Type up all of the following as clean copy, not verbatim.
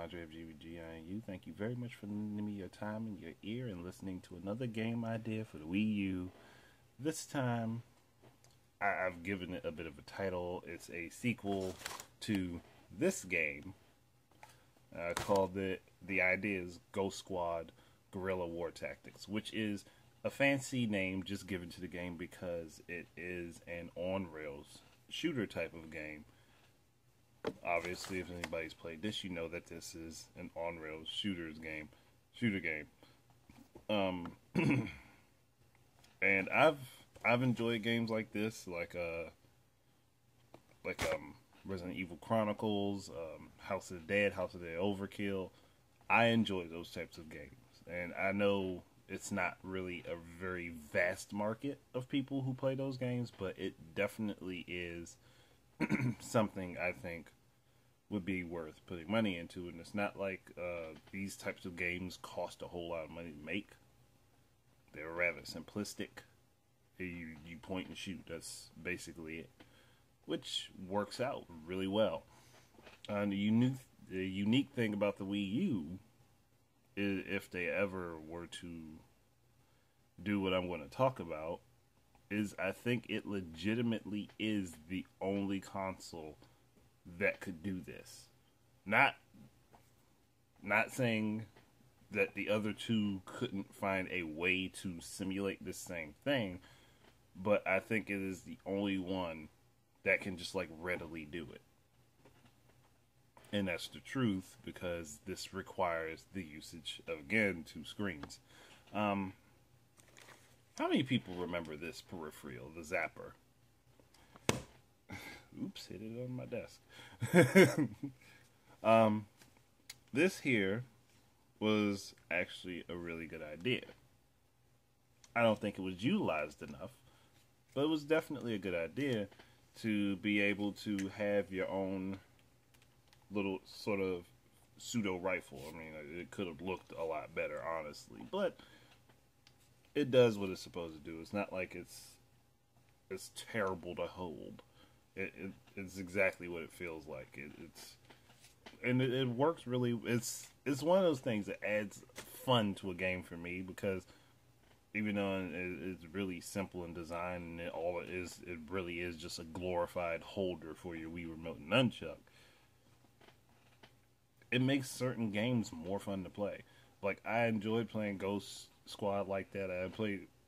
Andre of GVGINU. Thank you very much for lending me your time and your ear and listening to another game idea for the Wii U. This time, I've given it a bit of a title. It's a sequel to this game. Called the idea is Ghost Squad Guerrilla War Tactics, which is a fancy name just given to the game because it is an on-rails shooter type of game. Obviously, if anybody's played this, you know that this is an on-rails shooter game. And I've enjoyed games like this, like Resident Evil Chronicles, House of the Dead Overkill. I enjoy those types of games, and I know it's not really a very vast market of people who play those games, but it definitely is something I think would be worth putting money into. And it's not like these types of games cost a whole lot of money to make. They're rather simplistic. You point and shoot. That's basically it, which works out really well. The unique thing about the Wii U is, if they ever were to do what I'm going to talk about, is I think it legitimately is the only console that could do this. Not saying that the other two couldn't find a way to simulate this same thing, but I think it is the only one that can just like readily do it. And that's the truth, because this requires the usage of, again, two screens. How many people remember this peripheral, the Zapper? Oops, hit it on my desk. This here was actually a really good idea. I don't think it was utilized enough, but it was definitely a good idea to be able to have your own little sort of pseudo rifle. I mean, it could have looked a lot better, honestly, but it does what it's supposed to do. It's not like it's terrible to hold. It's exactly what it feels like. It works really. It's one of those things that adds fun to a game for me, because even though it's really simple in design, and it really is just a glorified holder for your Wii Remote and Nunchuck, it makes certain games more fun to play. Like, I enjoyed playing Ghost Squad like that. I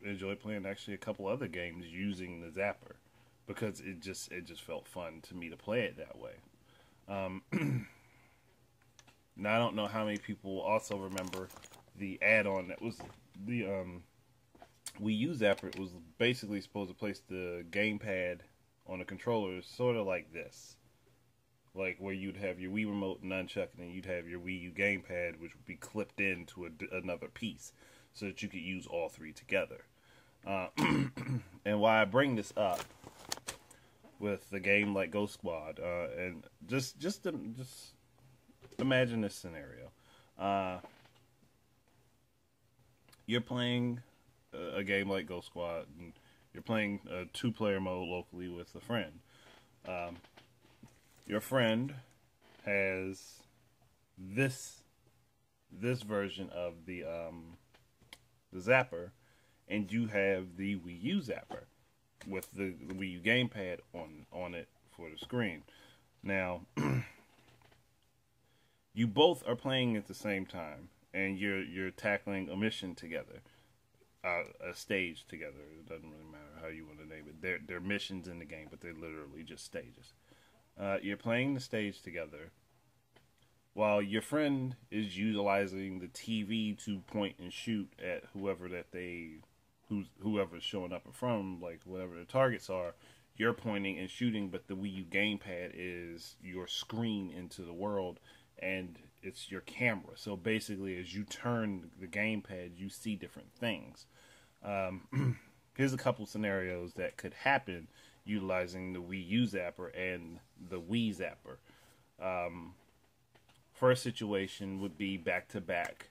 enjoyed playing actually a couple other games using the Zapper, because it just felt fun to me to play it that way. Now, I don't know how many people also remember the add-on that was the Wii U Zapper. It was basically supposed to place the gamepad on the controller, sort of like this. Like, where you'd have your Wii Remote and Nunchuck, and then you'd have your Wii U gamepad, which would be clipped into another piece, so that you could use all three together. And why I bring this up with the game like Ghost Squad, and just imagine this scenario. You're playing a game like Ghost Squad, and you're playing a two-player mode locally with a friend. Your friend has this version of the Zapper, and you have the Wii U Zapper with the Wii U gamepad on it for the screen. Now, you both are playing at the same time, and you're tackling a mission together, a stage together. It doesn't really matter how you want to name it. They're missions in the game, but they're literally just stages. You're playing the stage together, while your friend is utilizing the TV to point and shoot at whoever's showing up in front of them, like whatever the targets are. You're pointing and shooting, but the Wii U gamepad is your screen into the world, and it's your camera. So basically, as you turn the gamepad, you see different things. Here's a couple scenarios that could happen utilizing the Wii U Zapper and the Wii Zapper. First situation would be back-to-back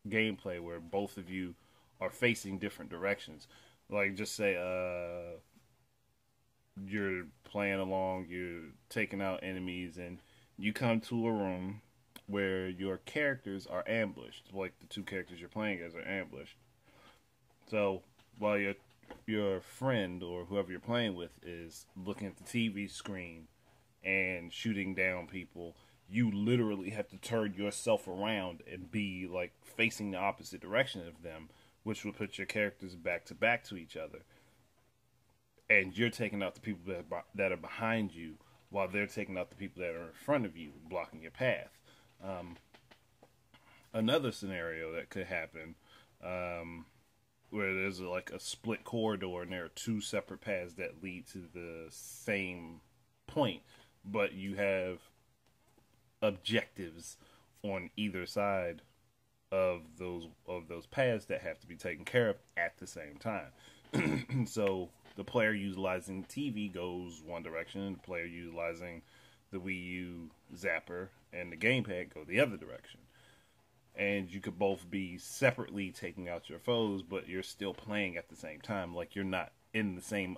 gameplay where both of you are facing different directions. Like, just say you're playing along, you're taking out enemies, and you come to a room, where your characters are ambushed, like the two characters you're playing as are ambushed. So while your friend or whoever you're playing with is looking at the TV screen and shooting down people, you literally have to turn yourself around and be like facing the opposite direction of them, which will put your characters back to each other. And you're taking out the people that are behind you while they're taking out the people that are in front of you, blocking your path. Another scenario that could happen, where there's like a split corridor and there are two separate paths that lead to the same point, but you have objectives on either side of those paths that have to be taken care of at the same time. So the player utilizing TV goes one direction, and the player utilizing the Wii U Zapper and the gamepad go the other direction. And you could both be separately taking out your foes, but you're still playing at the same time. Like you're not in the same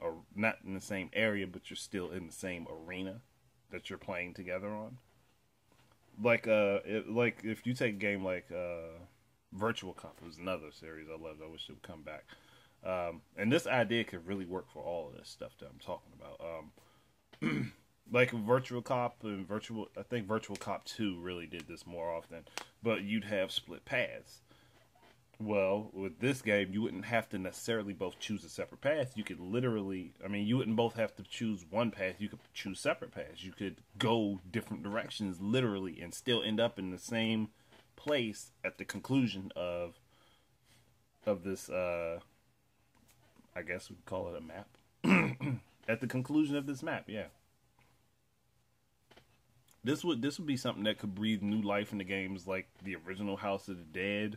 area, but you're still in the same arena that you're playing together on. Like like if you take a game like Virtual Cop, it was another series I loved. I wish it would come back. And this idea could really work for all of this stuff that I'm talking about. Like Virtual Cop and I think Virtual Cop 2 really did this more often, but you'd have split paths. Well, with this game, you wouldn't have to necessarily both choose a separate path. You could literally, you wouldn't both have to choose one path. You could choose separate paths. You could go different directions, literally, and still end up in the same place at the conclusion of this, I guess we'd call it a map. At the conclusion of this map, yeah. This would be something that could breathe new life into games like the original House of the Dead,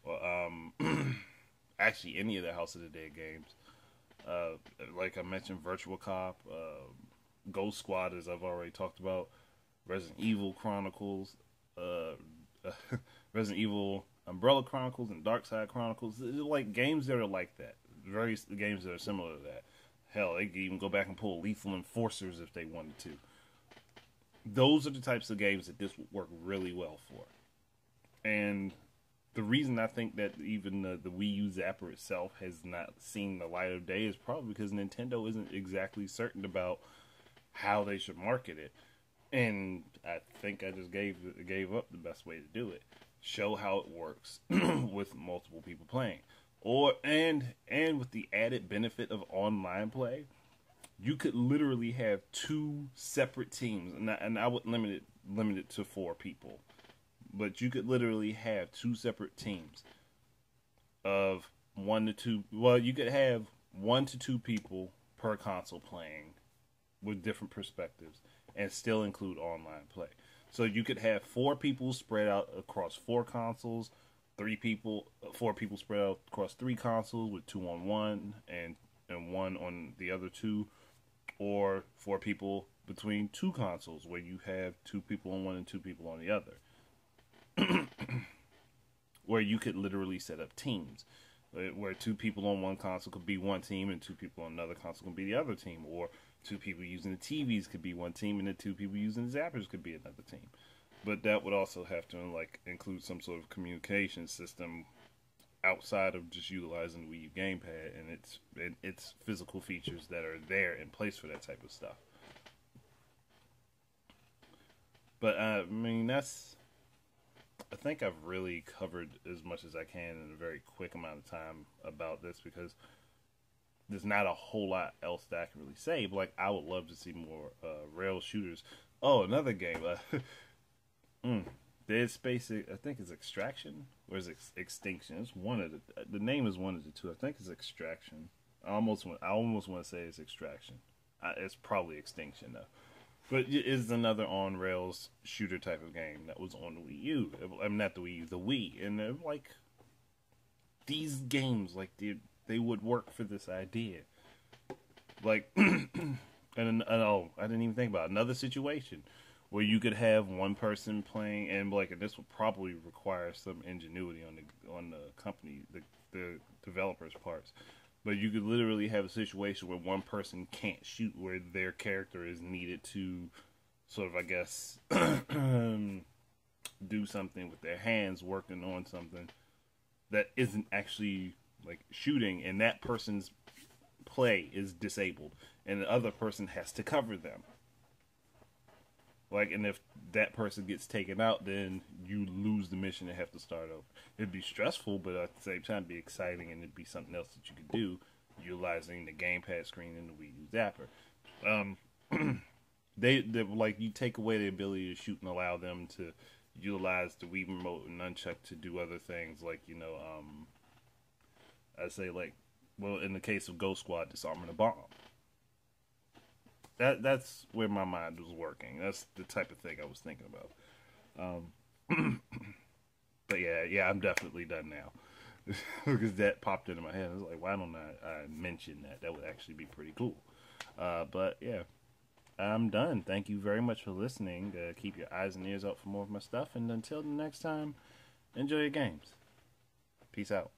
or actually any of the House of the Dead games. Like I mentioned, Virtual Cop, Ghost Squad, as I've already talked about, Resident Evil Chronicles, Resident Evil Umbrella Chronicles, and Dark Side Chronicles. They're like games that are like that. Various games that are similar to that. Hell, they could even go back and pull Lethal Enforcers if they wanted to. Those are the types of games that this would work really well for. And the reason I think that even the Wii U Zapper itself has not seen the light of day is probably because Nintendo isn't exactly certain about how they should market it. And I think I just gave up the best way to do it. Show how it works with multiple people playing. And with the added benefit of online play, you could literally have two separate teams, and I would limit it to 4 people, but you could literally have 2 separate teams of 1 to 2. Well, you could have 1 to 2 people per console playing with different perspectives, and still include online play. So you could have 4 people spread out across 4 consoles, 4 people spread out across 3 consoles with 2 on one and 1 on the other 2. Or 4 people between 2 consoles where you have 2 people on one and 2 people on the other. Where you could literally set up teams. Where 2 people on one console could be one team and 2 people on another console could be the other team. Or 2 people using the TVs could be one team and the 2 people using the zappers could be another team. But that would also have to include some sort of communication system outside of just utilizing the Wii U gamepad and its physical features that are there in place for that type of stuff. But I think I've really covered as much as I can in a very quick amount of time about this, because there's not a whole lot else that I can really say. But I would love to see more rail shooters. Oh, another game. Dead Space, I think it's Extraction, or is it Extinction? It's one of the name is one of the two. I think it's Extraction. I almost want to say it's Extraction. It's probably Extinction though. But it is another on rails shooter type of game that was on the Wii U. Not the Wii U, the Wii. And they're these games, they would work for this idea. I didn't even think about another situation where you could have one person playing, and this would probably require some ingenuity on the company, the developers' parts. But you could literally have a situation where one person can't shoot, where their character is needed to sort of, I guess, do something with their hands working on something that isn't actually like shooting, and that person's play is disabled, and the other person has to cover them. Like, and if that person gets taken out, then you lose the mission and have to start over. It'd be stressful, but at the same time, it'd be exciting, and it'd be something else that you could do utilizing the gamepad screen and the Wii U Zapper. They like, you take away the ability to shoot and allow them to utilize the Wii remote and nunchuck to do other things, like, you know, I say, like, well, in the case of Ghost Squad, disarming a bomb. That's where my mind was working. That's the type of thing I was thinking about. But yeah, I'm definitely done now. Because that popped into my head. I was like, why don't I mention that? That would actually be pretty cool. But yeah, I'm done. Thank you very much for listening. Keep your eyes and ears out for more of my stuff. And until the next time, enjoy your games. Peace out.